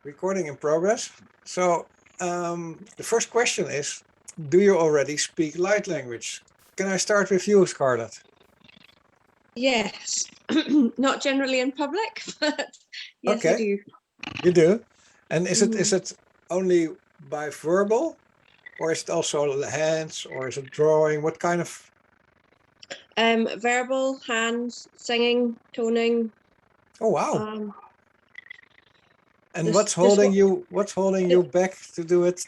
Recording in progress. So the first question is, do you already speak light language? Can I start with you, Scarlett? Yes, not generally in public, but yes, Okay. I do. You do? And is it only by verbal, or is it also hands, or is it drawing? What kind of? Verbal, hands, singing, toning. Oh wow! And what's This holding you? What's holding you back to do it?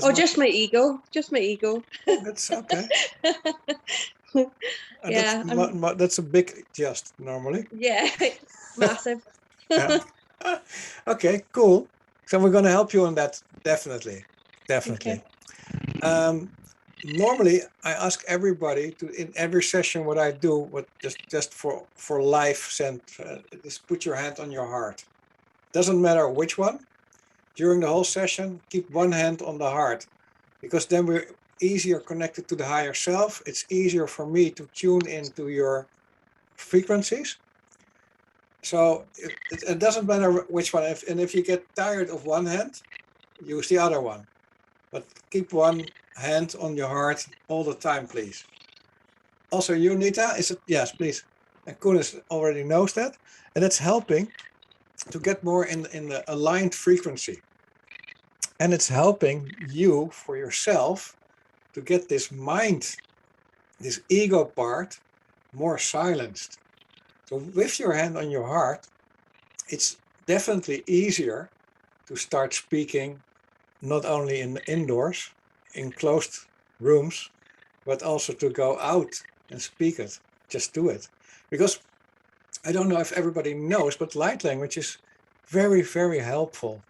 Oh, just my ego. Just my ego. Oh, that's okay. Yeah, that's a big just normally. Yeah, massive. Yeah. Okay, cool. So we're going to help you on that, definitely. Okay. Normally, I ask everybody to, in every session, what I do, what just for life, just put your hand on your heart. Doesn't matter which one. During the whole session, keep one hand on the heart, because then we're easier connected to the higher self. It's easier for me to tune into your frequencies. So it doesn't matter which one. And if you get tired of one hand, use the other one. But keep one hand on your heart all the time, please. Also, you, Nita, is it? Yes, please. And Kooten already knows that. And it's helping to get more in the aligned frequency. And it's helping you, for yourself, to get this mind, this ego part, more silenced. So with your hand on your heart, it's definitely easier to start speaking, not only in indoors, in closed rooms, but also to go out and speak it. Just do it. Because I don't know if everybody knows, but light language is very, very helpful.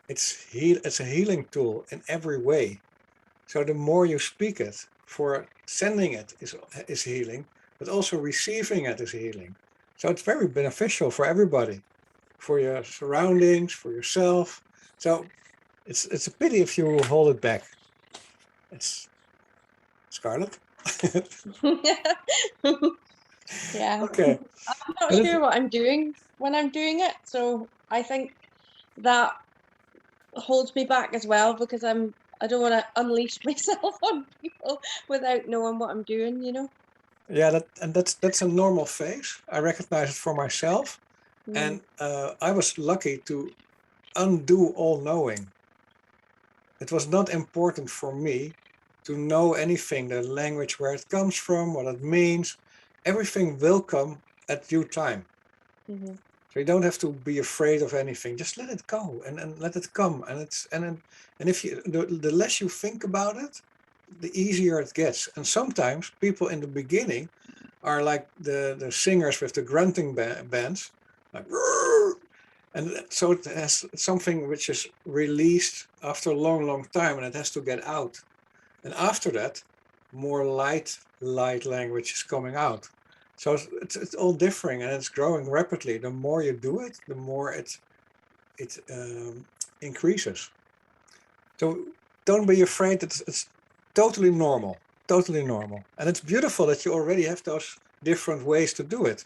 It's a healing tool in every way. So the more you speak it, for sending it is healing, but also receiving it is healing. So it's very beneficial for everybody, for your surroundings, for yourself. So it's a pity if you hold it back. It's Scarlett. Yeah. Okay. I'm not sure what I'm doing when I'm doing it, so I think that holds me back as well, because I don't want to unleash myself on people without knowing what I'm doing, you know. Yeah, that's a normal phase. I recognize it for myself, and I was lucky to undo all knowing. It was not important for me to know anything, the language, where it comes from, what it means. Everything will come at due time. So you don't have to be afraid of anything. Just let it go and let it come. And if you the less you think about it, the easier it gets. And sometimes people in the beginning are like the singers with the grunting bands, like, and so it has something which is released after a long time, and it has to get out. And after that, more light language is coming out. So it's all differing, and it's growing rapidly. The more you do it, the more it increases. So don't be afraid. It's totally normal, and it's beautiful that you already have those different ways to do it.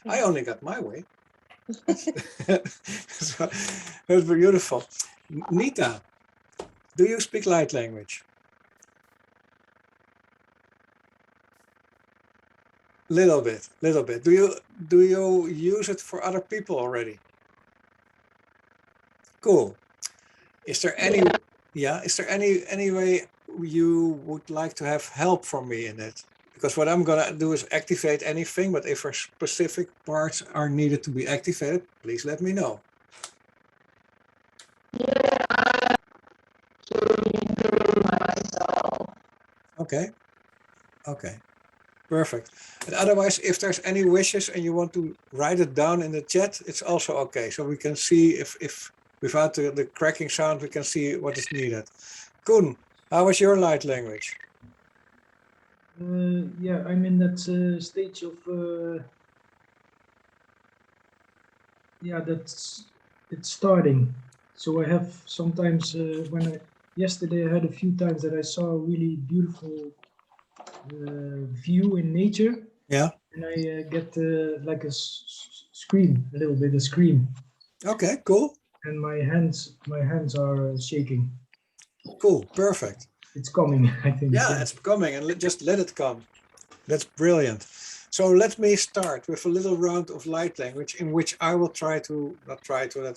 I only got my way. So that's beautiful. Nita, do you speak light language? Little bit. Do you use it for other people already? Cool. Is there any way you would like to have help from me in it? Because what I'm gonna do is activate anything, but if specific parts are needed to be activated, please let me know. Yeah, myself. Okay. Perfect. And otherwise, if there's any wishes and you want to write it down in the chat, it's also okay. So we can see if without the cracking sound, we can see what is needed. Kooten, how was your light language? Yeah, I'm in that stage of it's starting. So I have sometimes yesterday I had a few times that I saw a really beautiful view in nature. Yeah. And I get like a scream, a little bit of scream. Okay, cool. and my hands are shaking. Cool, perfect. It's coming, I think. Yeah, it's coming, and just let it come. That's brilliant. So let me start with a little round of light language in which I will that's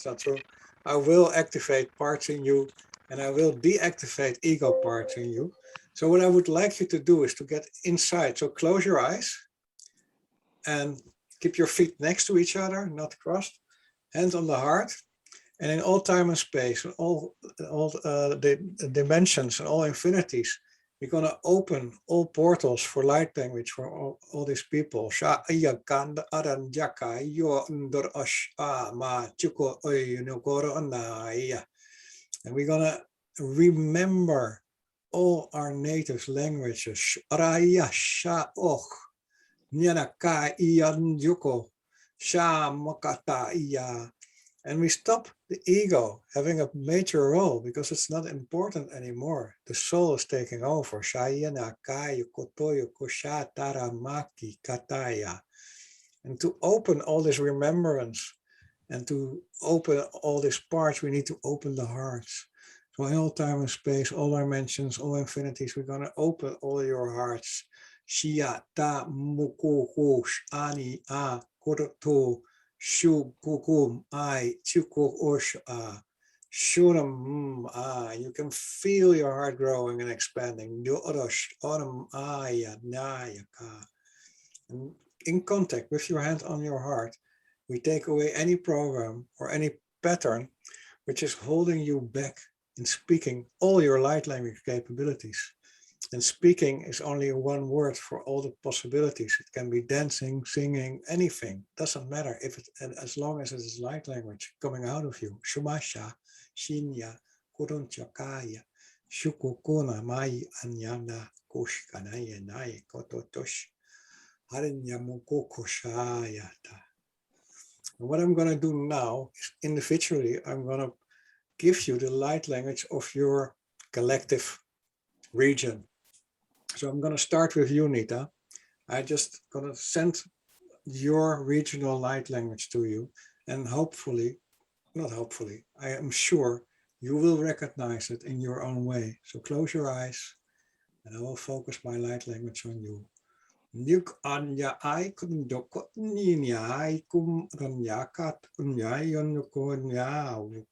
not true. I will activate parts in you and I will deactivate ego parts in you. So what I would like you to do is to get inside. So close your eyes and keep your feet next to each other, not crossed, hands on the heart. And in all time and space, all the dimensions and all infinities, we're going to open all portals for light language for all these people. And we're going to remember all our native languages. And we stop the ego having a major role because it's not important anymore. The soul is taking over. And to open all this remembrance and to open all these parts, we need to open the hearts. So in all time and space, all dimensions, all infinities, we're going to open all your hearts. Shia ta mukukush ani a koto shu kukum I chukuk osh a shuram a. You can feel your heart growing and expanding. And in contact with your hand on your heart, we take away any program or any pattern which is holding you back in speaking all your light language capabilities. And speaking is only one word for all the possibilities. It can be dancing, singing, anything. Doesn't matter if it, and as long as it is light language coming out of you. Shumasha, Shinya, Kurunchakaya, Shukukuna, Mai, Anyana, Kushkanaya, Nai, Kototosh, Harinyamukokoshayata. And what I'm going to do now is individually, I'm going to give you the light language of your collective region. So I'm going to start with you, Nita. I just going to send your regional light language to you. And hopefully, not hopefully, I am sure you will recognize it in your own way. So close your eyes and I will focus my light language on you. Nyuk anya ai kun doko ni ai kum ranyakat unyayon ko nyawuk.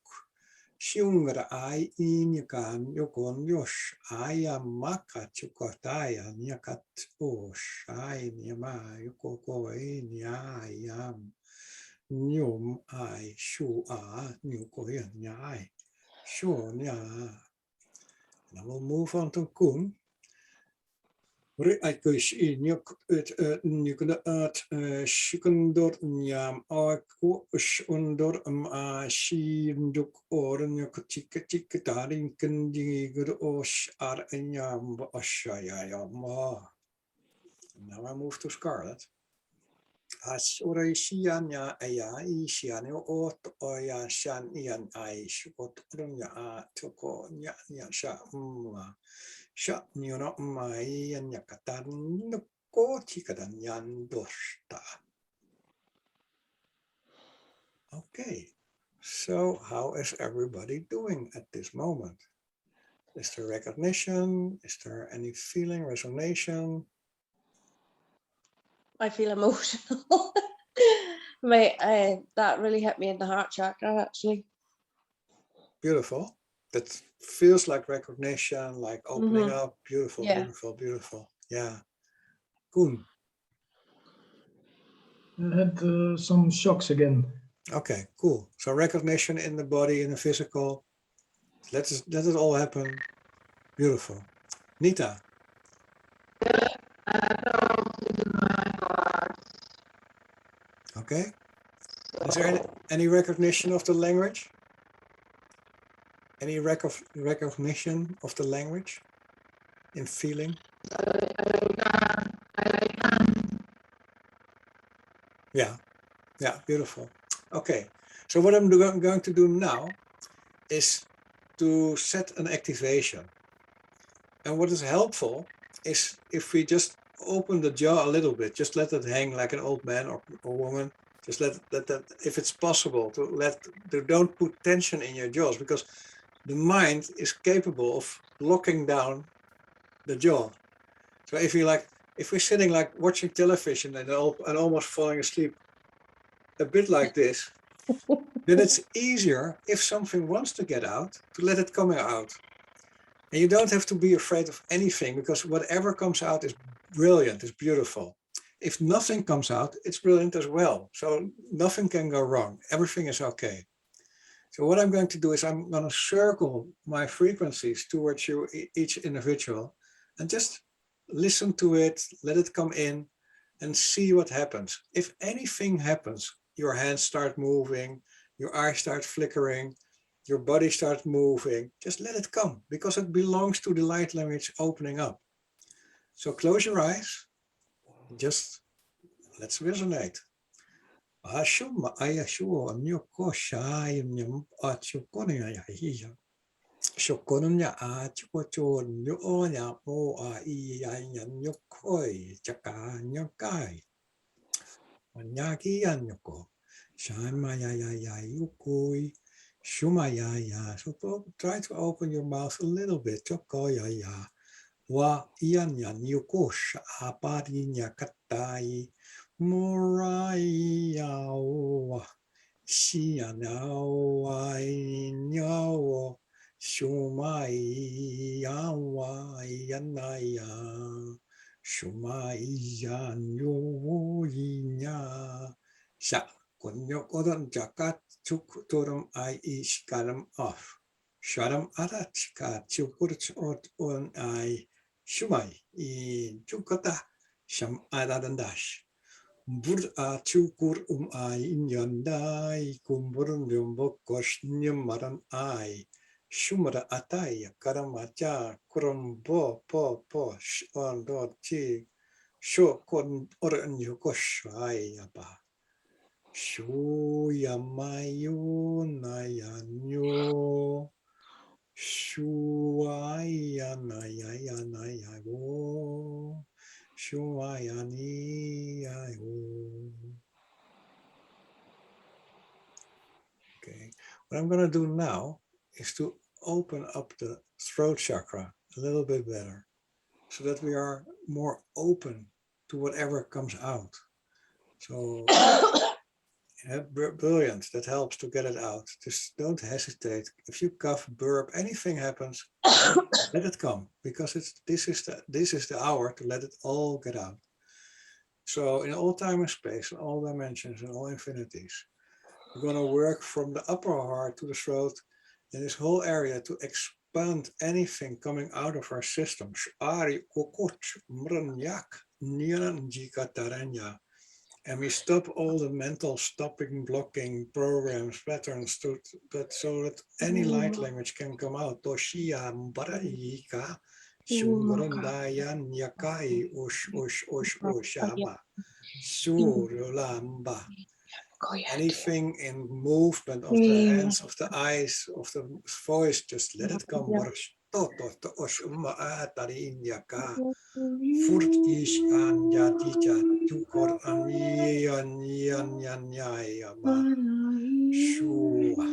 Shungra ai inyakan yokon yosh aya maka chukotaya nyakat osh ai nyama yokoko inyayam nyum ai shu a nyukoyan nyai shu nya. And I will move on to Kooten. Reikush inyuk nukuna at shikundor nyam aku shundor shi nduk or nyuk chikatarin kandi good osh ar nyam ashayama. Now I move to Scarlet. As ore shianya aya ishiano ot oya shan ian ai shukot runya toko nya sha Sha nyona mai nyakatan noko chikadan yandoshta. Okay, so how is everybody doing at this moment? Is there recognition? Is there any feeling, resonation? I feel emotional. That really hit me in the heart chakra, actually. Beautiful. That feels like recognition, like opening up. Beautiful, Yeah. beautiful, beautiful. Yeah. Kooten. I had some shocks again. Okay, cool. So recognition in the body, in the physical. Let it all happen. Beautiful. Nita. Okay. Is there any recognition of the language? Any recognition of the language in feeling? Yeah, beautiful. Okay, so what I'm going to do now is to set an activation. And what is helpful is if we just open the jaw a little bit, just let it hang like an old man or woman, Just let that, if it's possible, don't put tension in your jaws, because the mind is capable of locking down the jaw. So if we're sitting like watching television and almost falling asleep a bit like this, then it's easier if something wants to get out to let it come out. And you don't have to be afraid of anything, because whatever comes out is brilliant, is beautiful. If nothing comes out, it's brilliant as well. So nothing can go wrong. Everything is okay. So what I'm going to do is I'm going to circle my frequencies towards you, each individual, and just listen to it, let it come in, and see what happens. If anything happens, your hands start moving, your eyes start flickering, your body starts moving, just let it come, because it belongs to the light language opening up. So close your eyes, just let's resonate. Ashuma ayashu nyoko shai nyam achukoni ayahiya. Shokonunya achukocho nyonya mo aiya nyokoi chaka nyokai. Nyaki anyoko. Shamaya ya yukoi. Shumaya. So try to open your mouth a little bit. Chokoya ya. Wa ian yan yukosh aparinya katai. Morai yawa. Shianawa inyawo. Shumai yawa yanaya. Shumai yanyo inya. Sha kunyo kodon jakat chuk torum ai ishkaram off. Sharam arachka chukurch on ai. Shumai in chukata sham adadandash. Bur a chukur ai inyandai kumburun yombokos nyamaran ai. Shumara atai karamacha kurumbo po on dot chi sho kon oran yokosh ai yaba. Shu yamayu nayanyo. Shuaya naya wo. Shuaya ni ayo. Okay. What I'm going to do now is to open up the throat chakra a little bit better, so that we are more open to whatever comes out. So brilliant, that helps to get it out. Just don't hesitate. If you cough, burp, anything happens, let it come, because this is the hour to let it all get out. So in all time and space, in all dimensions, in all infinities, we're going to work from the upper heart to the throat in this whole area to expand anything coming out of our system. And we stop all the mental stopping, blocking programs, patterns, so that any light language can come out. Toshia mbarayika shungurundayan yakai oshaba surulamba. Anything in movement of the hands, of the eyes, of the voice, just let it come. Furtish an yatija tukor an yan yama shua.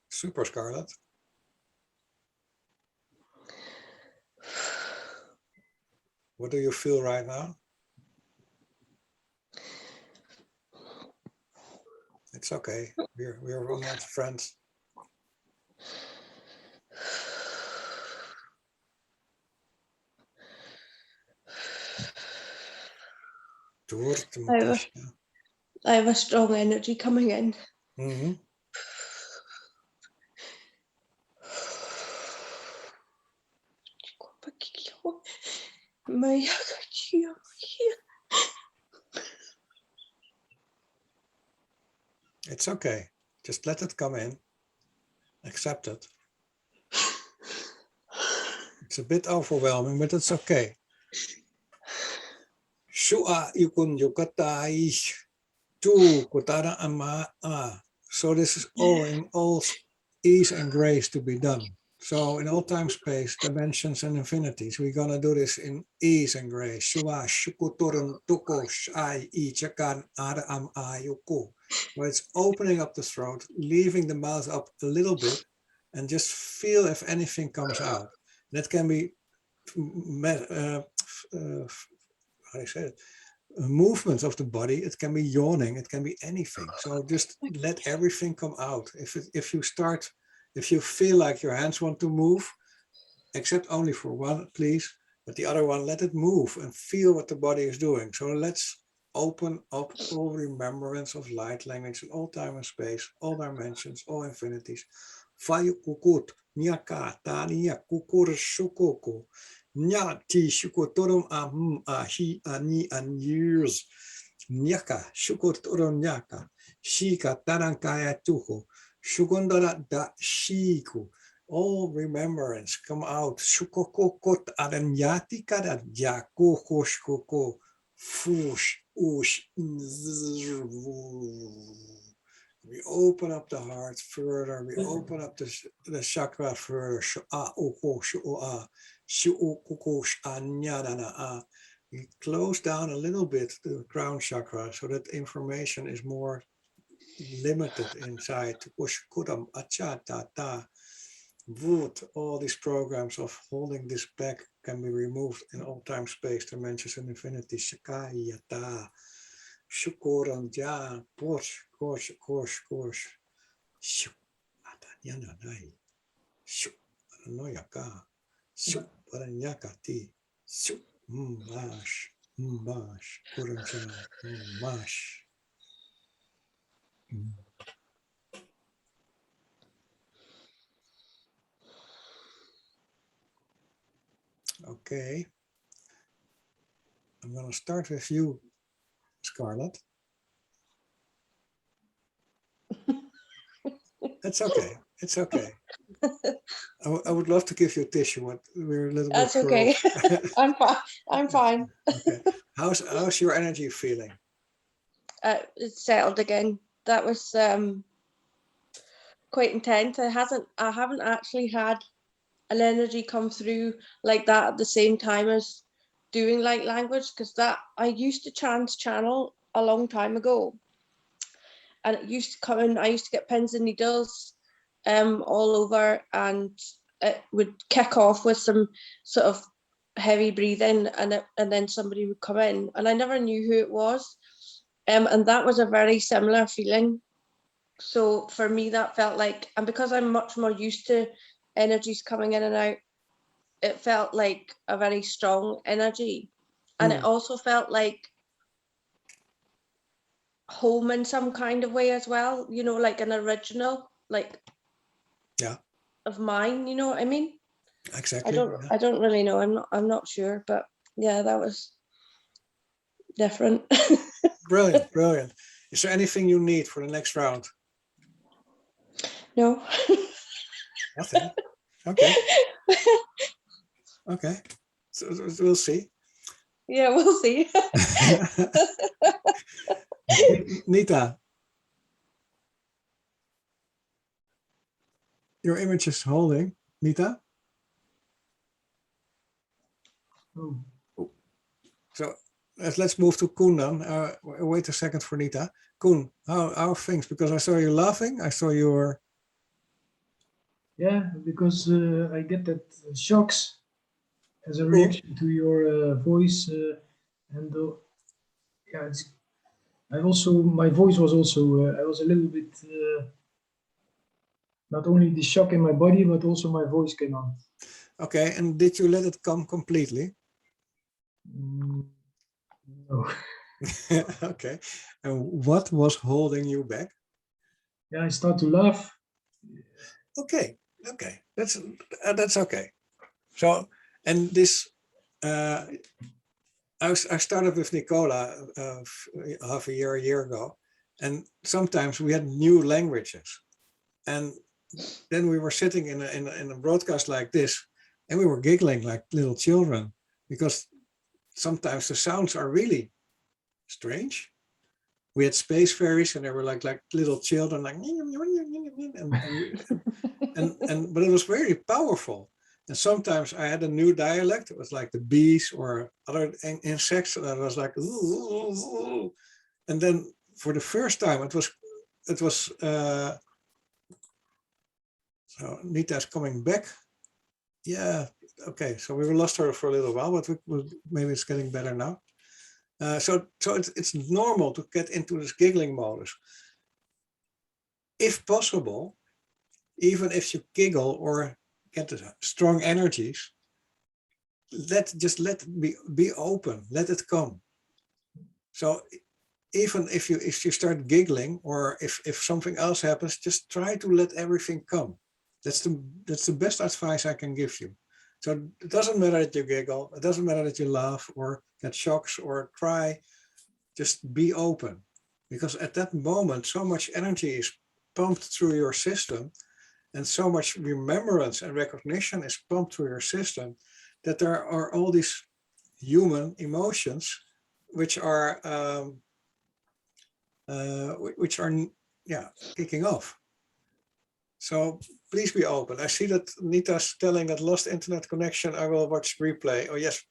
Super, Scarlett. What do you feel right now? It's okay. We're almost friends. I have a strong energy coming in. Mm-hmm. It's okay. Just let it come in. Accept it. It's a bit overwhelming, but it's okay. Shua yukun yukatai tu kutara ama. So this is all in all ease and grace to be done. So in all time, space, dimensions, and infinities, we're gonna do this in ease and grace. Shua shukuturun tuko shai I chakan aram ayuku. Where it's opening up the throat, leaving the mouth up a little bit, and just feel if anything comes out. That can be how do you say it? Movements of the body. It can be yawning. It can be anything. So just let everything come out. If you feel like your hands want to move, except only for one, please. But the other one, let it move and feel what the body is doing. So let's open up all remembrance of light language in all time and space, all dimensions, all infinities. Vayu kukut, nyaka, tania, kukur shukoko. Nyati shukotorum ahi ani an years. Nyaka shukotorum nyaka. Shika tarankaya tuho. Shugondara da shiku. All remembrance come out. Shukokokot adanyati kada jako koshkoko. Fush ush. We open up the heart further. We open up the chakra further. We close down a little bit the crown chakra so that information is more limited inside. All these programs of holding this back can be removed in all time, space, dimensions, and infinity. Shakayata. Shukoran ja, kosh. Shuk atanyana nai. Shuk noyaka. Shuk paranyakati. Shuk mash. Kuranja mash. Okay. I'm going to start with you, Scarlett. It's okay. It's okay. I would love to give you a tissue, but we're a little bit. That's okay. I'm fine. I'm fine. Okay. How's your energy feeling? It's settled again. That was quite intense. I haven't actually had an energy come through like that at the same time as doing light language, because that I used to channel a long time ago, and it used to come in. I used to get pins and needles all over, and it would kick off with some sort of heavy breathing, and then somebody would come in, and I never knew who it was, and that was a very similar feeling. So for me, that felt like, and because I'm much more used to energies coming in and out, it felt like a very strong energy. And it also felt like home in some kind of way as well, you know, like an original, like, yeah, of mine, you know what I mean? Exactly. I don't really know. I'm not sure, but yeah, that was different. Brilliant. Is there anything you need for the next round? No. Nothing. Okay. Okay. So we'll see. Yeah, we'll see. Nita, your image is holding. Nita? Oh. So let's move to Koen then. Wait a second for Nita. Koen, how are things? Because I saw you laughing. I saw you were... Yeah, because I get that shocks as a reaction to your voice, and yeah, my voice was also, I was a little bit, not only the shock in my body, but also my voice came out. Okay, and did you let it come completely? No. Okay, and what was holding you back? Yeah, I start to laugh. Okay, that's okay. So, and this, I started with Nicola half a year ago, and sometimes we had new languages, and then we were sitting in a broadcast like this, and we were giggling like little children, because sometimes the sounds are really strange, We had space fairies, and they were like little children, like and but it was very powerful. And sometimes I had a new dialect. It was like the bees or other insects, and I was like, and then for the first time, it was. So Nita's coming back. Yeah, okay. So we lost her for a little while, but maybe it's getting better now. So it's normal to get into this giggling modus. If possible, even if you giggle or get strong energies, let it be open, let it come. So even if you start giggling, or if something else happens, just try to let everything come. That's the best advice I can give you. So it doesn't matter that you giggle, it doesn't matter that you laugh or get shocks or cry, just be open. Because at that moment, so much energy is pumped through your system, and so much remembrance and recognition is pumped through your system, that there are all these human emotions which are kicking off. So please be open. I see that Nita's telling that lost internet connection. I will watch replay. Oh yes,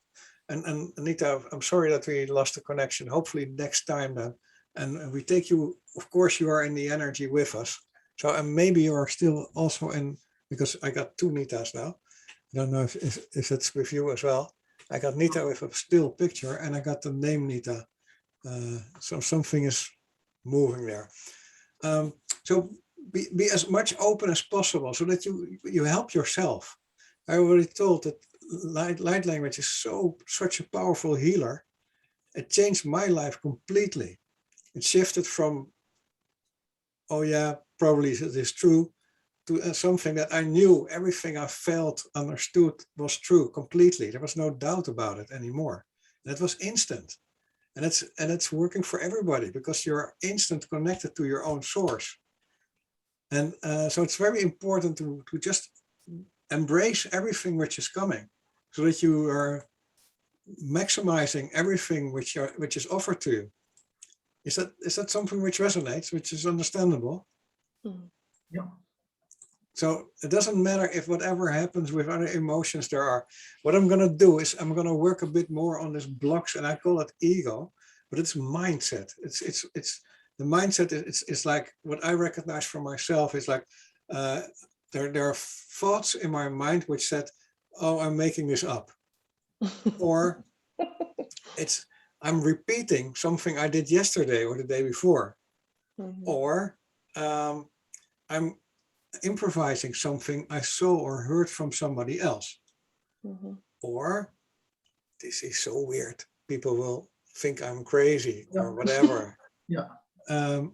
and Nita, I'm sorry that we lost the connection. Hopefully next time then, and we take you. Of course, you are in the energy with us. So and maybe you are still also in, because I got two Nitas now. I don't know if it's with you as well. I got Nita with a still picture, and I got the name Nita. So something is moving there. So be as much open as possible, so that you help yourself. I already told that light language is such a powerful healer. It changed my life completely. It shifted from, oh yeah, probably it is true, to something that I knew, everything I felt, understood was true completely. There was no doubt about it anymore. And it was instant. And it's working for everybody, because you're instant connected to your own source. And so it's very important to just embrace everything which is coming, so that you are maximizing everything which is offered to you. Is that something which resonates, which is understandable? Yeah. So it doesn't matter if whatever happens with other emotions there are. What I'm going to do is I'm going to work a bit more on this blocks, and I call it ego, but it's mindset. It's the mindset is like what I recognize for myself is like there are thoughts in my mind which said, oh, I'm making this up, or I'm repeating something I did yesterday or the day before, or I'm improvising something I saw or heard from somebody else, or this is so weird, people will think I'm crazy, or whatever. Yeah. And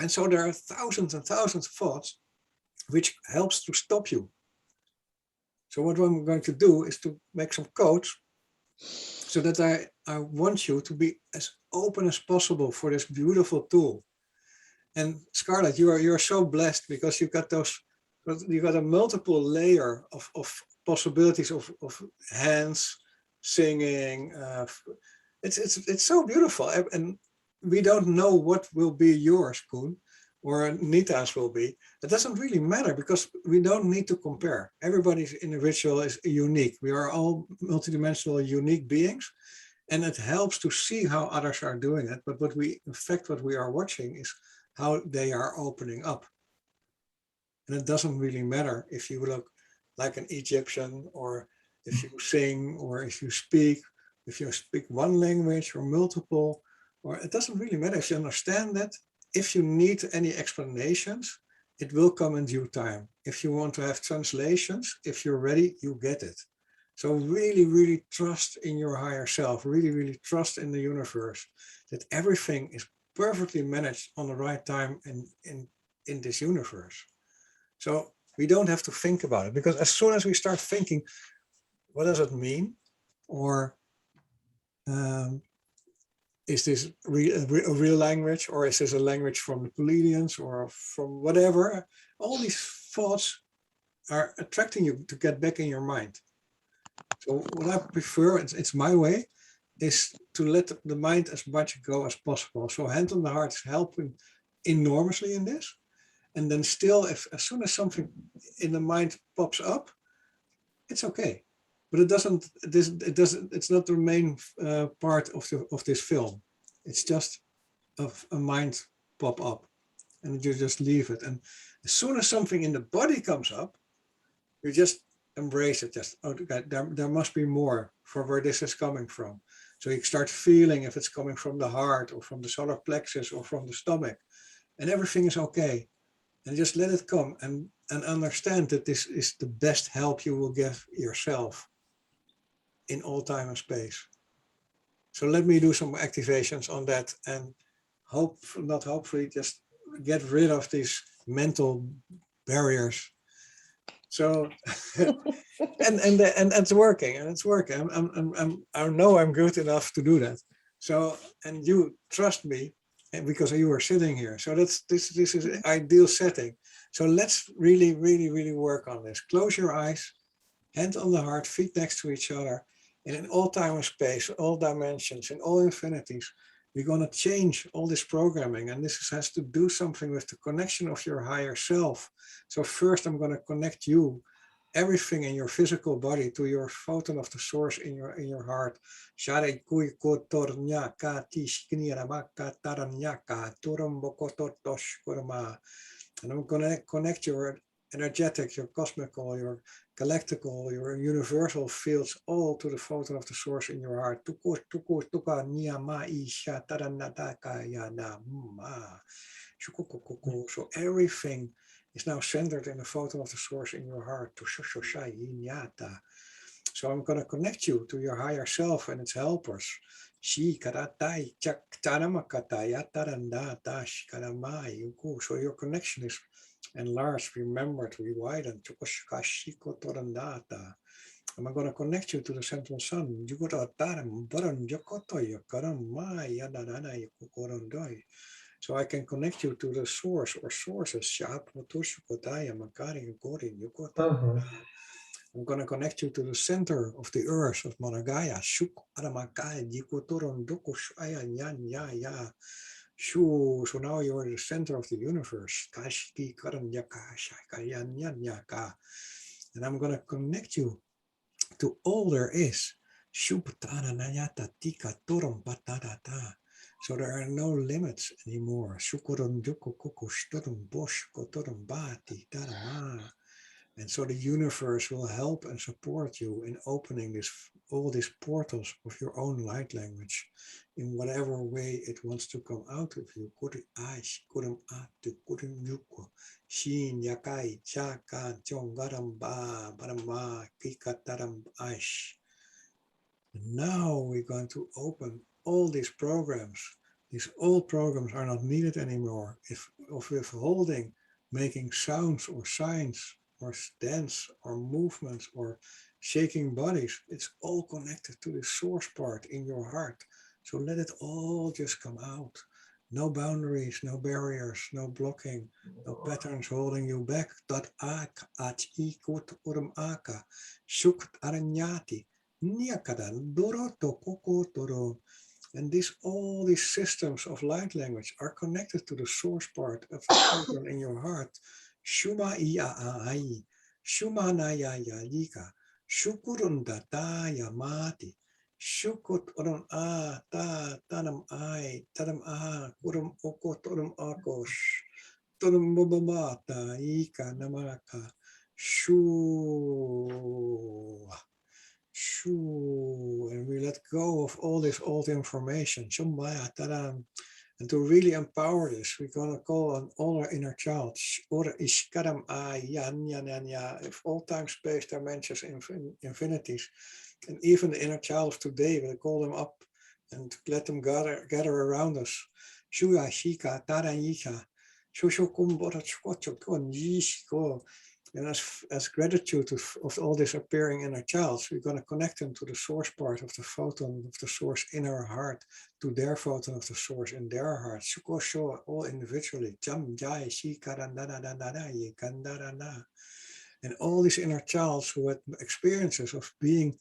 so there are thousands and thousands of thoughts which helps to stop you. So what I'm going to do is to make some codes, so that I want you to be as open as possible for this beautiful tool. And Scarlett, you're so blessed, because you got a multiple layer of possibilities of hands, singing. It's so beautiful, and we don't know what will be yours, Koen, or Nita's will be. It doesn't really matter, because we don't need to compare. Everybody's individual is unique. We are all multidimensional, unique beings, and it helps to see how others are doing it. But what we are watching is how they are opening up. And it doesn't really matter if you look like an Egyptian, or if you sing, or if you speak one language or multiple, or it doesn't really matter if you understand that. If you need any explanations, it will come in due time. If you want to have translations, if you're ready, you get it. So really, really trust in your higher self, really, really trust in the universe, that everything is perfectly managed on the right time in this universe. So we don't have to think about it, because as soon as we start thinking, what does it mean? Or is this a real language, or is this a language from the Pleiadians, or from whatever? All these thoughts are attracting you to get back in your mind. So what I prefer, it's my way, is to let the mind as much go as possible. So hand on the heart is helping enormously in this. And then still, if as soon as something in the mind pops up, it's okay. But it doesn't. It's not the main part of this film. It's just a mind pop up, and you just leave it. And as soon as something in the body comes up, you just embrace it. Just, oh, there must be more for where this is coming from. So you start feeling if it's coming from the heart or from the solar plexus or from the stomach, and everything is okay. And just let it come and understand that this is the best help you will give yourself in all time and space. So let me do some activations on that and not hopefully, just get rid of these mental barriers. So and it's working, and it's working. I know I'm good enough to do that. So, and you trust me, and because you are sitting here. So this is an ideal setting. So let's really work on this. Close your eyes, hand on the heart, feet next to each other, and in all time and space, all dimensions, in all infinities, we're going to change all this programming, and this has to do something with the connection of your higher self. So first I'm going to connect you, everything in your physical body, to your photon of the source in your heart. And I'm going to connect your energetic, your cosmical, your galactical, your universal fields all to the photon of the source in your heart. So everything is now centered in the photon of the source in your heart. So I'm going to connect you to your higher self and its helpers. So your connection is enlarged, remembered, rewidened. And I'm going to connect you to the central sun. So I can connect you to the source or sources. I'm going to connect you to the center of the earth of Managaya. So now you're in the center of the universe. And I'm going to connect you to all there is. So there are no limits anymore. And so the universe will help and support you in opening all these portals of your own light language in whatever way it wants to come out of you. And now we're going to open all these programs. These old programs are not needed anymore. Of withholding, making sounds or signs, or dance or movements or shaking bodies, it's all connected to the source part in your heart. So let it all just come out. No boundaries, no barriers, no blocking, no patterns holding you back. And all these systems of light language are connected to the source part of the program in your heart. Shuma iya ai, shuma na ya yika, shukurun data yamati, shukut oron a ta tanam ai, tanam a kurum oko torum akosh, torum mobamata ika namaka, shu. And we let go of all this old information. And to really empower this, we're going to call on all our inner child. If all time, space, dimensions, infinities, and even the inner child of today, we'll call them up and let them gather around us. And as gratitude of all this appearing inner child, we're going to connect them to the source part of the photon of the source in our heart, to their photon of the source in their heart. All individually. And all these inner childs who had experiences of being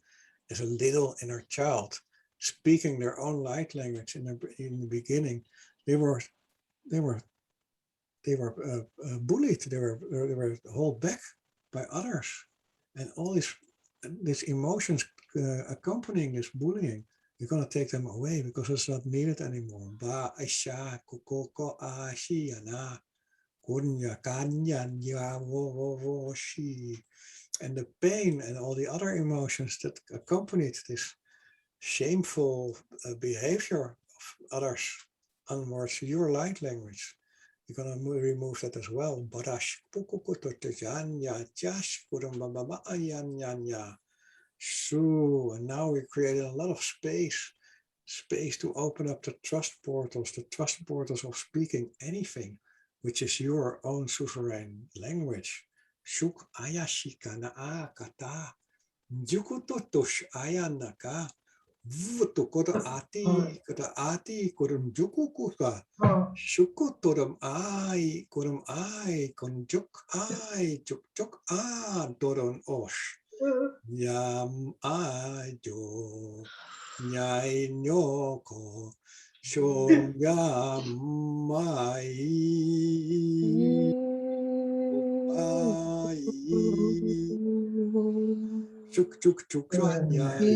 as a little inner child, speaking their own light language in the beginning, they were bullied. They were held back by others, and all these emotions accompanying this bullying. You're gonna take them away because it's not needed anymore. Ba aisha kokoko ashiana kunya kanyan ya wo shi. And the pain and all the other emotions that accompanied this shameful behavior of others onwards your light language. You're going to remove that as well. So, and now we created a lot of space to open up the trust portals of speaking anything, which is your own sovereign language. Shuk ayashika na kata, jukututush ayanaka, vutukoda ati kurum jukukuta, shukuturum ai konjuk ai juk doron osh. Yam jo nyai nyoko shon yam mai chuk nyai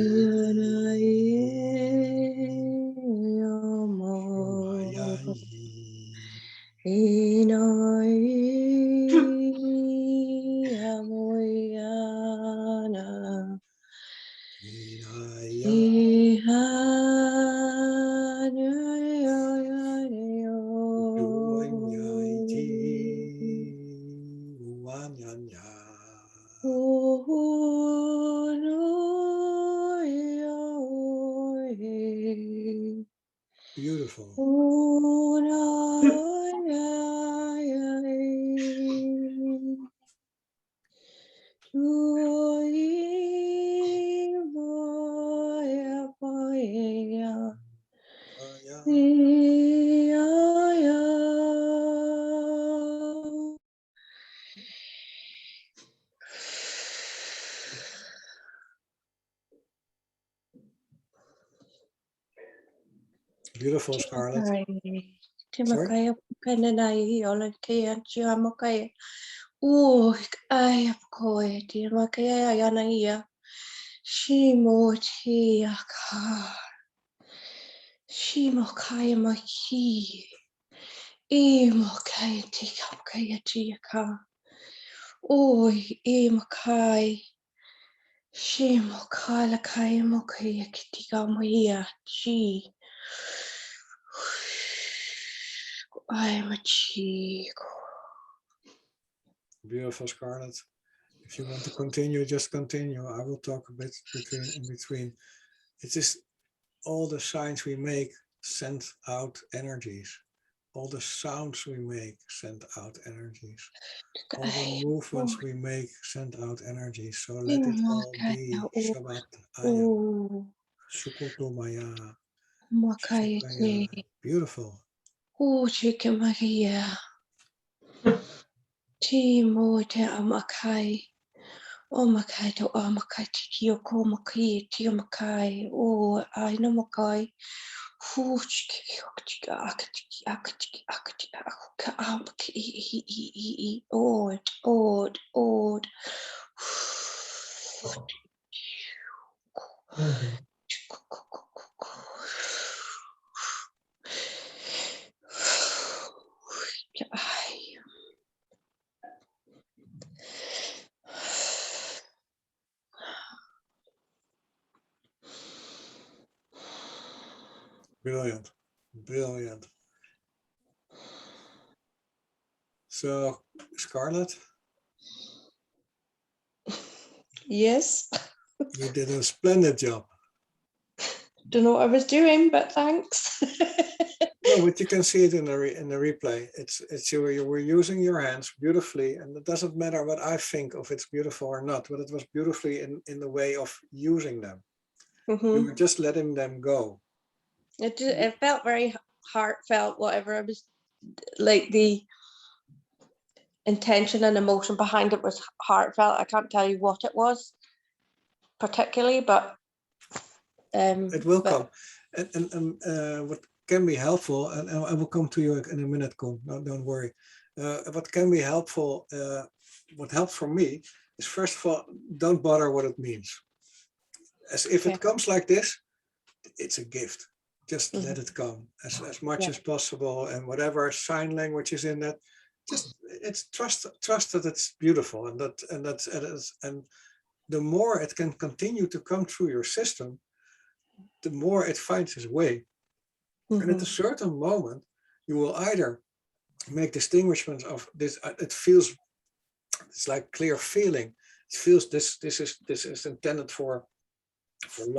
Beautiful. Beautiful, Scarlett. Sorry? Beautiful, Scarlett. If you want to continue, just continue. I will talk a bit in between. It is all the signs we make send out energies. All the sounds we make send out energies. All the movements we make send out energies. So let it all be Shabbat Ayam. Shukutu Maya. Beautiful. Timote amakai. O makai to amakai tikio makai tio makai. O I no makai. Huchki akatiki aka amki odd. Brilliant. So, Scarlett? Yes. You did a splendid job. Don't know what I was doing, but thanks. No, but you can see it in the replay. It's you were using your hands beautifully, and it doesn't matter what I think of it's beautiful or not, but it was beautifully in the way of using them. You were just letting them go. It felt very heartfelt, whatever it was, like the intention and emotion behind it was heartfelt. I can't tell you what it was particularly, but It will but- come. And what can be helpful, and I will come to you in a minute, Koen, don't worry. What can be helpful, what helps for me is, first of all, don't bother what it means. As if Okay. it comes like this, it's a gift. Just Mhm. let it come as much Yeah. as possible, and whatever sign language is in that, just it's trust that it's beautiful, and the more it can continue to come through your system, the more it finds its way. And at a Mhm. certain moment, you will either make distinguishments of this. It feels, it's like clear feeling. It feels this is intended for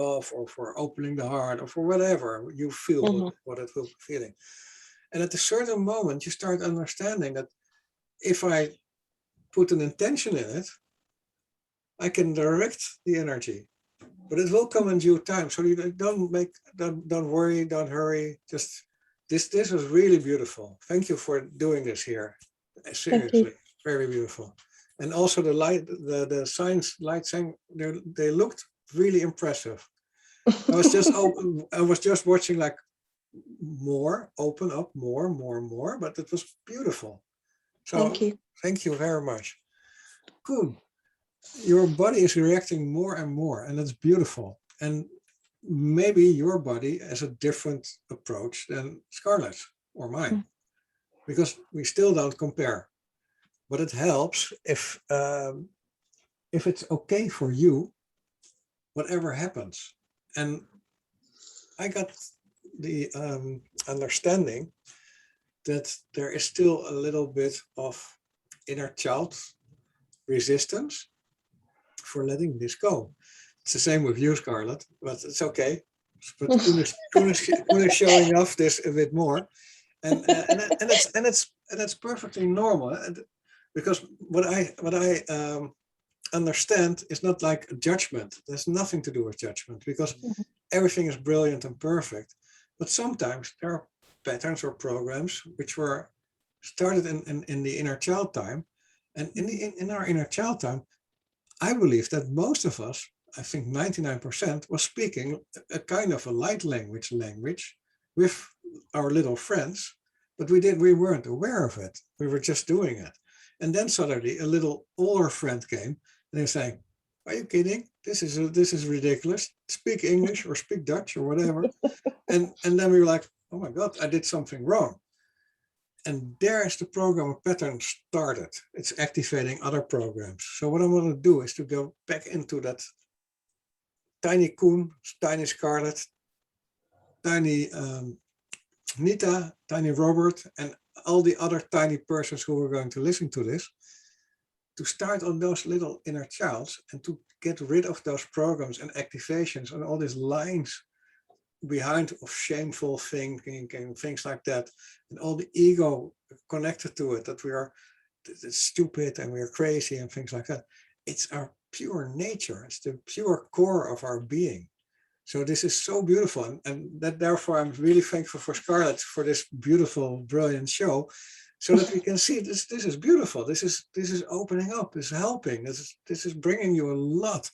love, or for opening the heart, or for whatever you feel, what it will be feeling. And at a certain moment, you start understanding that if I put an intention in it, I can direct the energy. But it will come in due time. So you don't worry, don't hurry. Just this is really beautiful. Thank you for doing this here. Seriously, very beautiful. And also the light, the signs, light saying, they looked really impressive. I was just watching, like, more, open up, more, but it was beautiful. So thank you very much. Koen, your body is reacting more and more, and it's beautiful. And maybe your body has a different approach than Scarlett's or mine, because we still don't compare. But it helps if it's okay for you, whatever happens. And I got the understanding that there is still a little bit of inner child resistance for letting this go. It's the same with you, Scarlett, but it's okay. But Koen is showing off this a bit more, and it's perfectly normal. Because what I understand is not like a judgment. There's nothing to do with judgment, because everything is brilliant and perfect. But sometimes there are patterns or programs which were started in the inner child time, and in our inner child time, I believe that most of us, I think 99%, was speaking a kind of a light language with our little friends, but we weren't aware of it. We were just doing it. And then suddenly a little older friend came, and they were saying, "Are you kidding? This is ridiculous. Speak English or speak Dutch or whatever." and then we were like, "Oh my God, I did something wrong." And there's the program pattern started. It's activating other programs. So what I'm going to do is to go back into that tiny Koen, tiny Scarlett, tiny Nita, tiny Robert, and all the other tiny persons who are going to listen to this, to start on those little inner childs and to get rid of those programs and activations and all these lines behind of shameful thinking and things like that, and all the ego connected to it, that we are stupid and we are crazy and things like that. It's our pure nature. It's the pure core of our being. So this is so beautiful, and that therefore I'm really thankful for Scarlett for this beautiful, brilliant show, so that we can see this is beautiful. This is opening up. This is helping. This is bringing you a lot.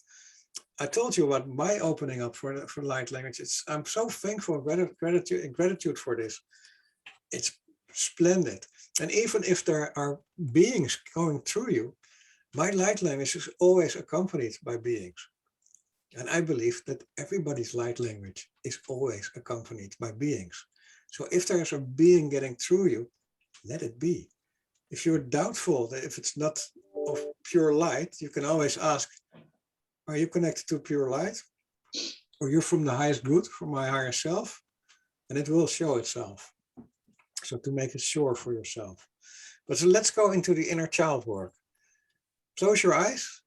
I told you about my opening up for light language. I'm so thankful, gratitude for this. It's splendid. And even if there are beings going through you, my light language is always accompanied by beings. And I believe that everybody's light language is always accompanied by beings. So if there's a being getting through you, let it be. If you're doubtful that if it's not of pure light, you can always ask, are you connected to pure light? Or you're from the highest good, from my higher self? And it will show itself. So to make it sure for yourself. But so let's go into the inner child work. Close your eyes,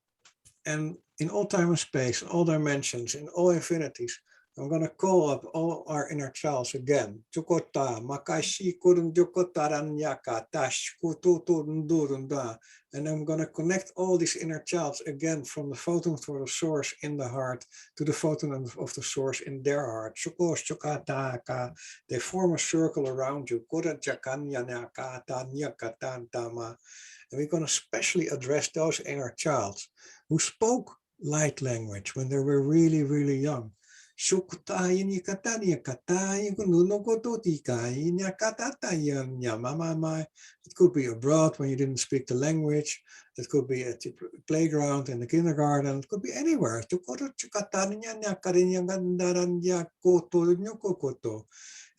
and in all time and space, all dimensions, in all infinities, I'm going to call up all our inner childs again. And I'm going to connect all these inner childs again, from the photon for the source in the heart to the photon of the source in their heart. They form a circle around you. And we're going to specially address those inner childs who spoke light language when they were really, really young. Shukutayin yakatani yakatayin kununokoto tikayin yakatatayan yamamama. It could be abroad when you didn't speak the language. It could be at the playground in the kindergarten. It could be anywhere.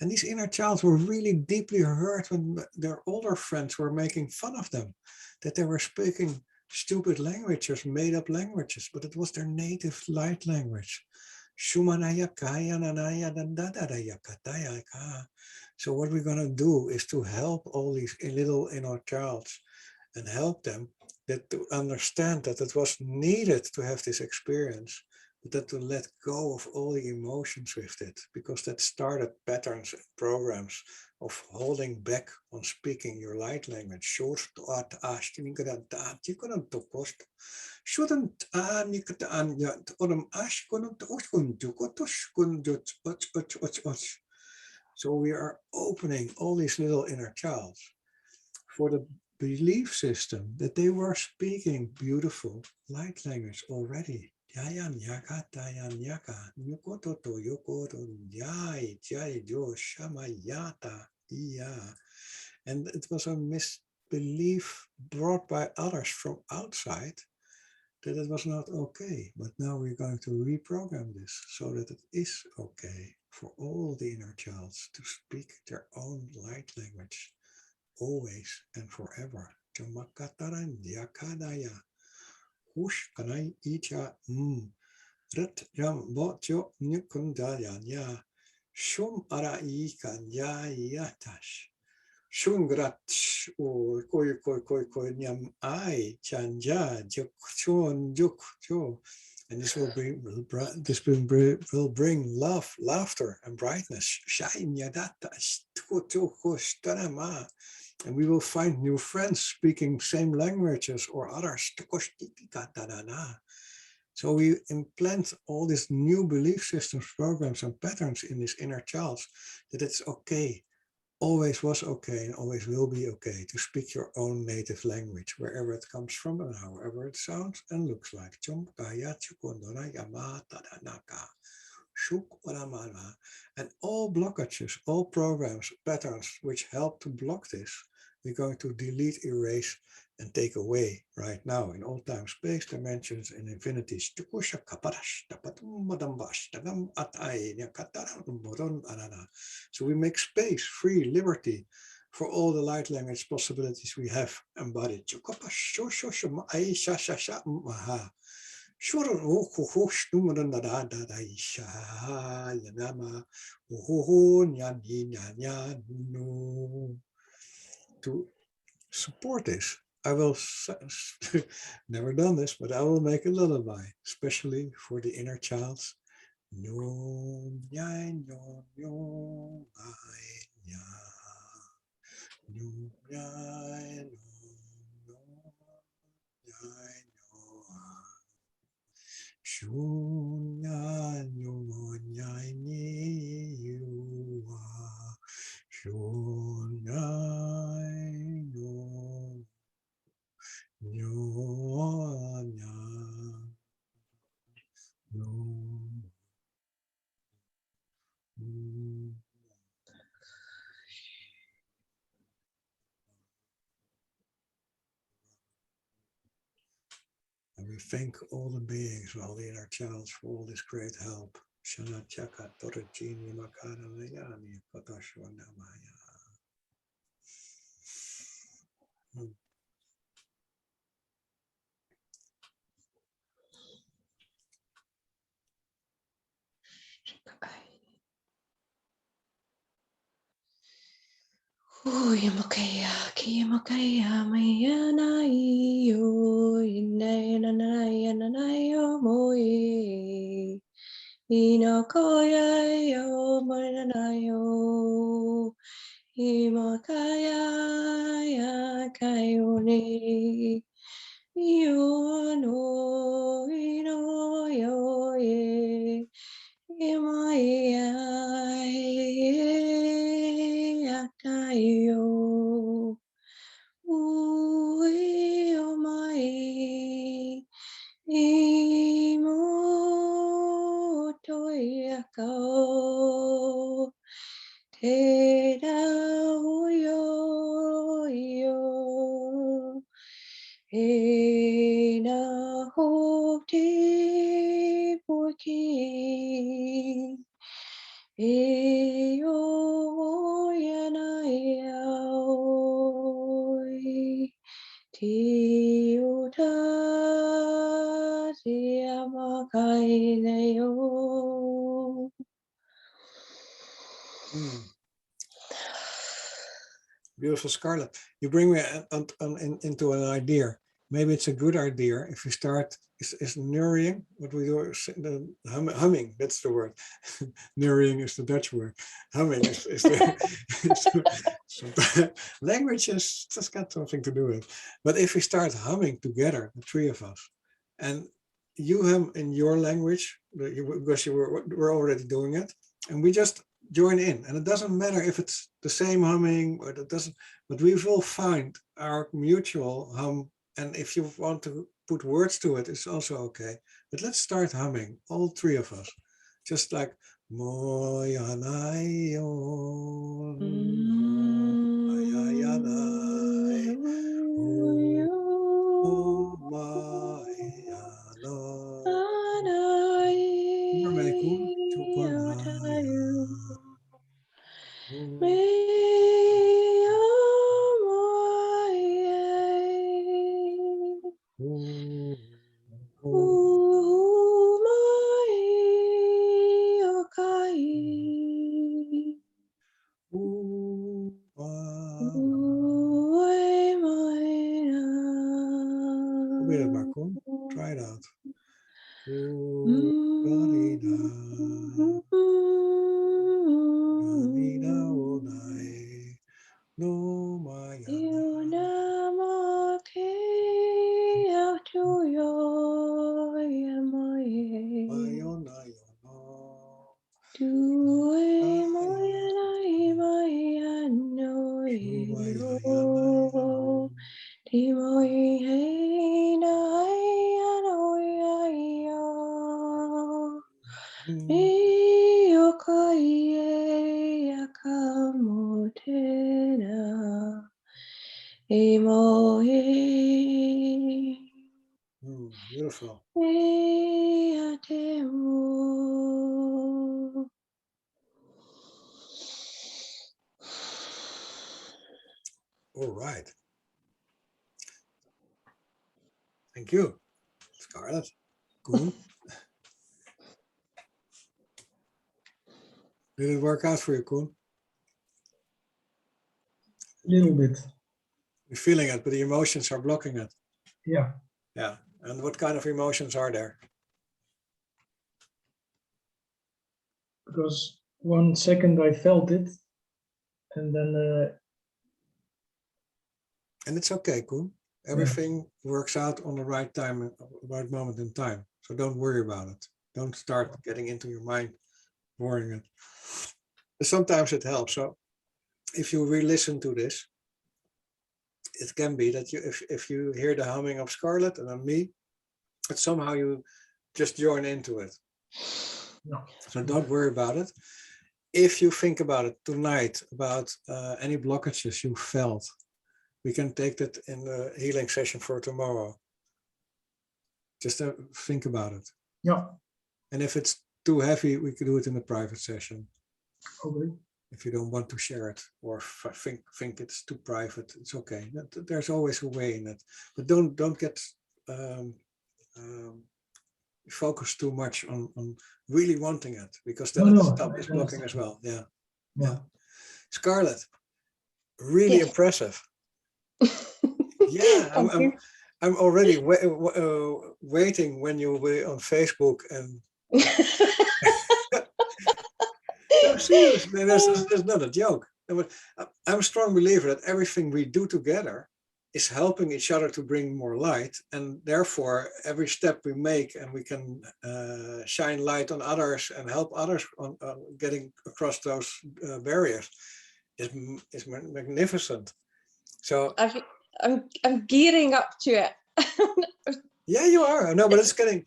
And these inner childs were really deeply hurt when their older friends were making fun of them, that they were speaking stupid languages, made up languages, but it was their native light language. So what we're going to do is to help all these little inner childs and help them to understand that it was needed to have this experience, but that to let go of all the emotions with it, because that started patterns and programs of holding back on speaking your light language. Shouldn't so we are opening all these little inner childs for the belief system that they were speaking beautiful light language already. And it was a misbelief brought by others from outside that it was not okay. But now we're going to reprogram this so that it is okay for all the inner childs to speak their own light language, always and forever. Rat jam botjo nukundaya shum ara ikanya yatash. Shungrat koi nyam ai chanja juk chon juk cho. And this will bring love, laughter, and brightness. And we will find new friends speaking same languages or others. So we implant all these new belief systems, programs, and patterns in this inner child, that it's okay, always was okay, and always will be okay to speak your own native language, wherever it comes from and however it sounds and looks like. And all blockages, all programs, patterns which help to block this, we're going to delete, erase, and take away right now in all time, space, dimensions, and infinities. So we make space, free, liberty for all the light language possibilities we have embodied. To support this, I will never done this, but I will make a lullaby, especially for the inner childs. And we thank all the beings, all the inner childs, for all this great help. Shana Chaka Torajini Makara Layani Patashwanamaya. Yamakaya, Mayana, yo, Inayanayo, Moe, Inokoya, yo, Mananayo, Imakaya, Yakayone, yo, no, Ino, yo, ye. Akayo, umai, imo toyaka, te poki e o yana iau te o ta te amakai nei o. Beautiful, Scarlett. You bring me into an idea. Maybe it's a good idea if we start is narrating what we do, humming, that's the word. Narrating is the Dutch word. Humming is the language has just got something to do with it. But if we start humming together, the three of us, and you hum in your language, because we're already doing it, and we just join in, and it doesn't matter if it's the same humming or it doesn't, but we will find our mutual hum. And if you want to put words to it, it's also okay. But let's start humming, all three of us, just like Moyanayo, Moyayanai, O Mayano. Mermekun Chupanaya. Probeer het maar, Koen. Try it out. No Maya. Beautiful. All right. Thank you, Scarlett. Cool. Did it work out for you, Koen? A little bit. You're feeling it, but the emotions are blocking it. Yeah. Yeah. And what kind of emotions are there? Because 1 second I felt it, and then. And it's okay, Koen. Everything works out on the right time, right moment in time. So don't worry about it. Don't start getting into your mind, worrying it. But sometimes it helps. So if you re-listen to this, it can be that you, if you hear the humming of Scarlett and then me, that somehow you just join into it. No. So don't worry about it. If you think about it tonight, about any blockages you felt, we can take that in the healing session for tomorrow. Just think about it. Yeah. And if it's too heavy, we could do it in a private session. Okay. If you don't want to share it or think it's too private, it's okay. There's always a way in it. But don't get focused too much on really wanting it, because then it's blocking as well. Yeah. Scarlett, really impressive. Yeah, I'm already waiting when you will be on Facebook and. No, seriously, that's not a joke. I'm a strong believer that everything we do together is helping each other to bring more light, and therefore every step we make and we can shine light on others and help others on getting across those barriers is magnificent. So I'm gearing up to it. Yeah, you are. No, but it's getting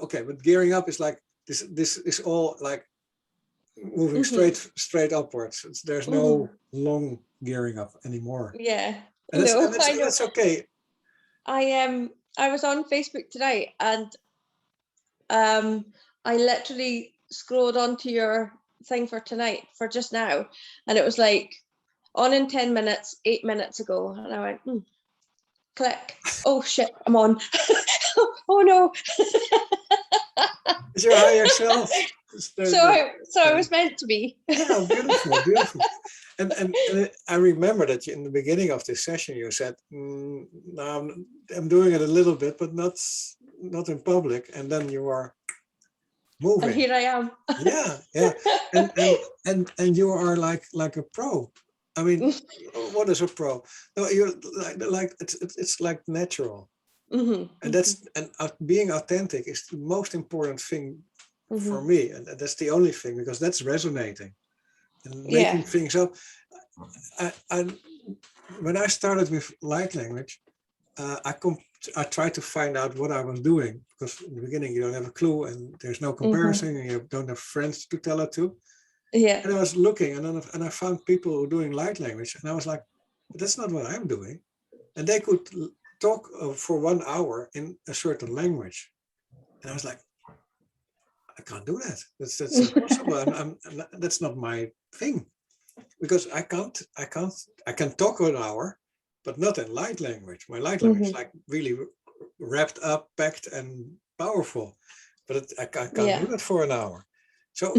okay. But gearing up is like this is all like moving straight upwards. There's no long gearing up anymore. Yeah. And that's okay. I am I was on Facebook today, and I literally scrolled onto your thing for tonight, for just now, and it was like on in 10 minutes, 8 minutes ago, and I went, click. Oh shit, I'm on. Oh no. It's your higher self. So I was meant to be. Yeah, beautiful, beautiful. And I remember that in the beginning of this session you said, "No, I'm doing it a little bit, but not in public." And then you are moving. And here I am. Yeah, yeah. And you are like a pro. I mean, what is a pro? No, you're like it's like natural. And that's being authentic is the most important thing for me, and that's the only thing, because that's resonating and making things up. When I started with light language, I tried to find out what I was doing, because in the beginning you don't have a clue and there's no comparison and you don't have friends to tell it to. Yeah. And I was looking, and I found people who were doing light language, and I was like, but that's not what I'm doing. And they could talk for 1 hour in a certain language, and I was like, I can't do that. That's impossible. That's not my thing, because I can talk an hour, but not in light language. My light language is like really wrapped up, packed, and powerful, but I can't do that for an hour. So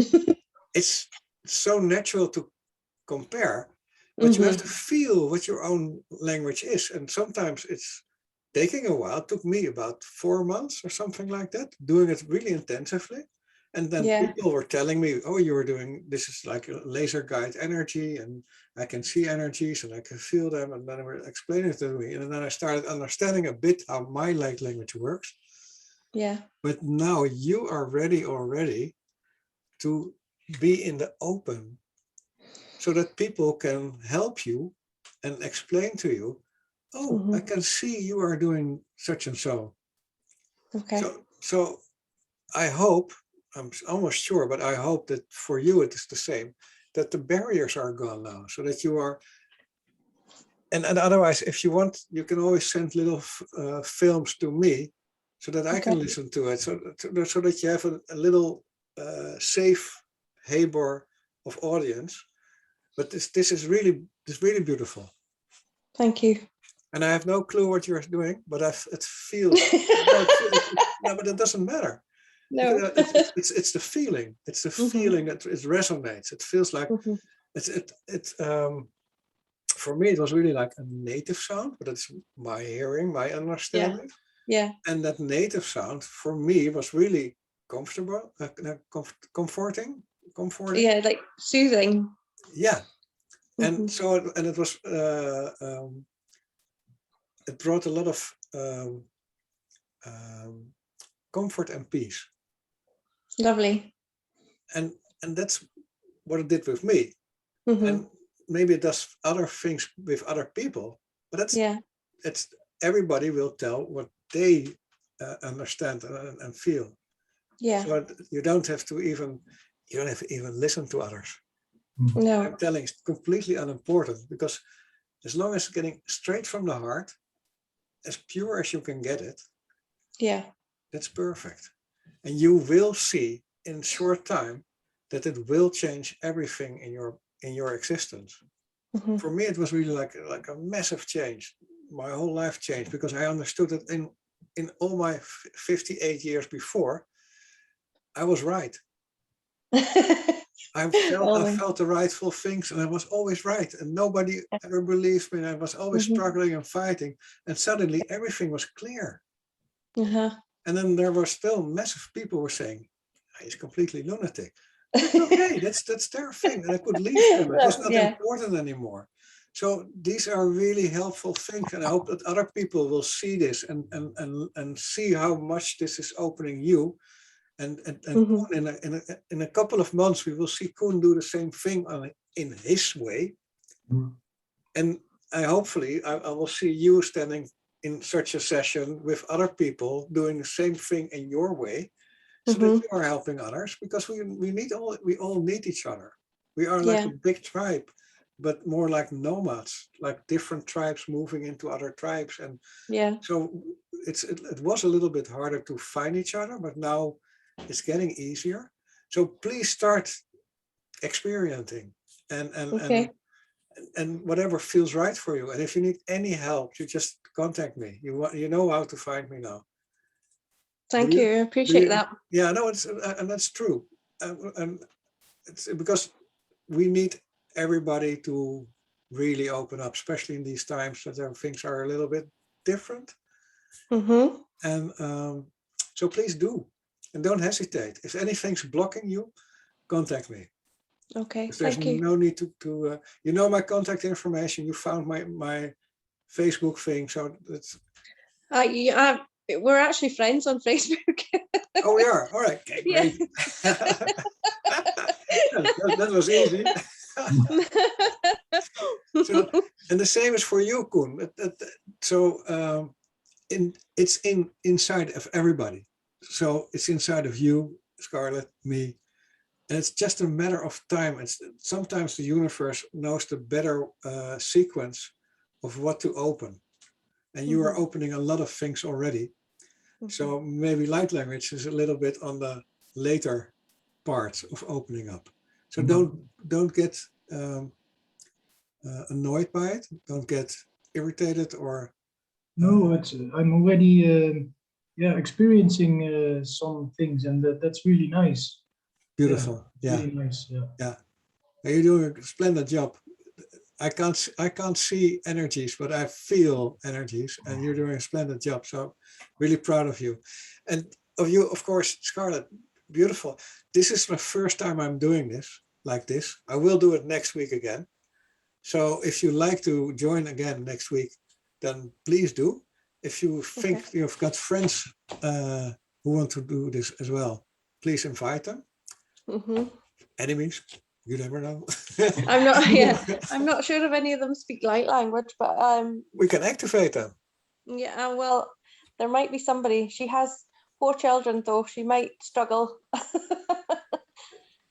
it's so natural to compare, but you have to feel what your own language is. And sometimes it's taking a while. It took me about 4 months or something like that, doing it really intensively. And then people were telling me, oh, you were doing, this is like a laser guide energy, and I can see energies and I can feel them. And then they were explaining it to me. And then I started understanding a bit how my light language works. Yeah. But now you are ready already to be in the open, so that people can help you and explain to you, oh, I can see you are doing such and so. Okay. So I hope, I'm almost sure, but I hope that for you it is the same, that the barriers are gone now, so that you are, and otherwise, if you want, you can always send little films to me, so that I can listen to it, so that you have a little safe haber of audience. But this is really beautiful. Thank you. And I have no clue what you're doing, but it feels no, but it doesn't matter. No. It's the feeling. It's the feeling that it resonates. It feels like for me it was really like a native sound, but it's my hearing, my understanding. Yeah. And that native sound for me was really comfortable, comforting. Yeah, like soothing. Yeah. And so it was it brought a lot of comfort and peace. Lovely. And that's what it did with me. And maybe it does other things with other people, but it's everybody will tell what they understand and feel. Yeah. So you don't have to even listen to others. No. I'm telling, it's completely unimportant, because as long as it's getting straight from the heart, as pure as you can get it, that's perfect. And you will see in short time that it will change everything in your existence. For me, it was really like a massive change. My whole life changed, because I understood that in all my 58 years before, I was right. I felt the rightful things, and I was always right, and nobody ever believed me. And I was always struggling and fighting, and suddenly everything was clear. And then there were still massive people were saying, he's completely lunatic. That's okay, that's their thing, and I could leave them. It was not important anymore. So these are really helpful things, and I hope that other people will see this and see how much this is opening you. And in a couple of months, we will see Kooten do the same thing in his way. And I will see you standing in such a session with other people doing the same thing in your way, so that you are helping others, because we all need each other. We are like a big tribe, but more like nomads, like different tribes moving into other tribes. And Yeah. so it was a little bit harder to find each other, but now it's getting easier. So please start experimenting Okay. and whatever feels right for you. And if you need any help, you just contact me. You know how to find me now. Thank Do you. I do appreciate that. Yeah, no, it's and that's true. And it's because we need everybody to really open up, especially in these times that things are a little bit different. Mm-hmm. And so please do, and don't hesitate. If anything's blocking you, contact me. Okay. If there's Thank you. no need to you know my contact information. You found my Facebook thing, so that's. We're actually friends on Facebook. Oh, we are. All right. Okay, Yeah. great. that was easy. So, and the same is for you, Koen. So it's inside of everybody. So it's inside of you, Scarlett, me, and it's just a matter of time. It's sometimes the universe knows the better sequence of what to open, and you are opening a lot of things already. So maybe light language is a little bit on the later part of opening up. So don't get annoyed by it. Don't get irritated or. No, I'm already experiencing some things, and that's really nice. Beautiful. Yeah. Really nice. Yeah. Yeah. You're doing a splendid job. I can't see energies, but I feel energies, and you're doing a splendid job. So really proud of you. And of you, of course, Scarlett, beautiful. This is my first time I'm doing this like this. I will do it next week again. So if you like to join again next week, then please do. If you think you've got friends who want to do this as well, please invite them. Enemies, you never know. I'm not sure if any of them speak light language, but we can activate them. Yeah, well, there might be somebody. She has 4 children, though. She might struggle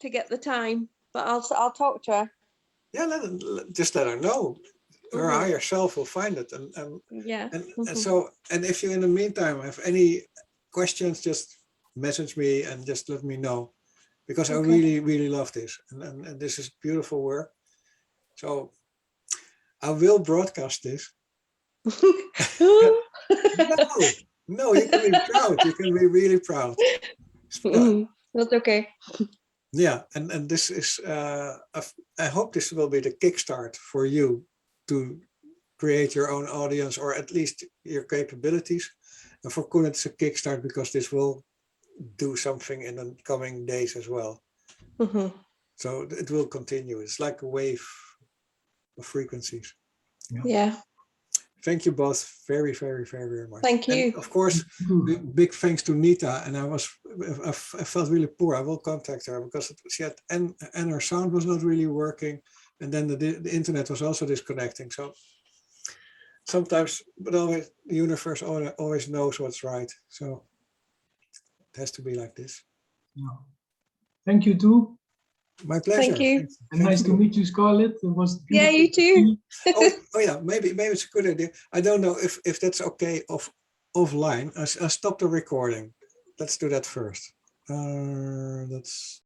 to get the time, but I'll talk to her. Yeah, just let her know. Her higher self will find it, and so, and if you in the meantime have any questions, just message me and just let me know, because I really love this, and this is beautiful work. So I will broadcast this. No, you can be proud. You can be really proud. That's okay. Yeah, and this is. I hope this will be the kickstart for you to create your own audience, or at least your capabilities. And for Kooten, it's a kickstart because this will do something in the coming days as well. So it will continue. It's like a wave of frequencies. Yeah. Thank you both very much. Thank you. And of course, big thanks to Nita. And I felt really poor. I will contact her because she had, and her sound was not really working. And then the internet was also disconnecting. So sometimes, but always the universe always knows what's right. So it has to be like this. Yeah. Thank you too. My pleasure. Thank you. And nice to meet you, Scarlett. It was yeah, you too. oh yeah, maybe it's a good idea. I don't know if that's okay offline. I stop the recording. Let's do that first. That's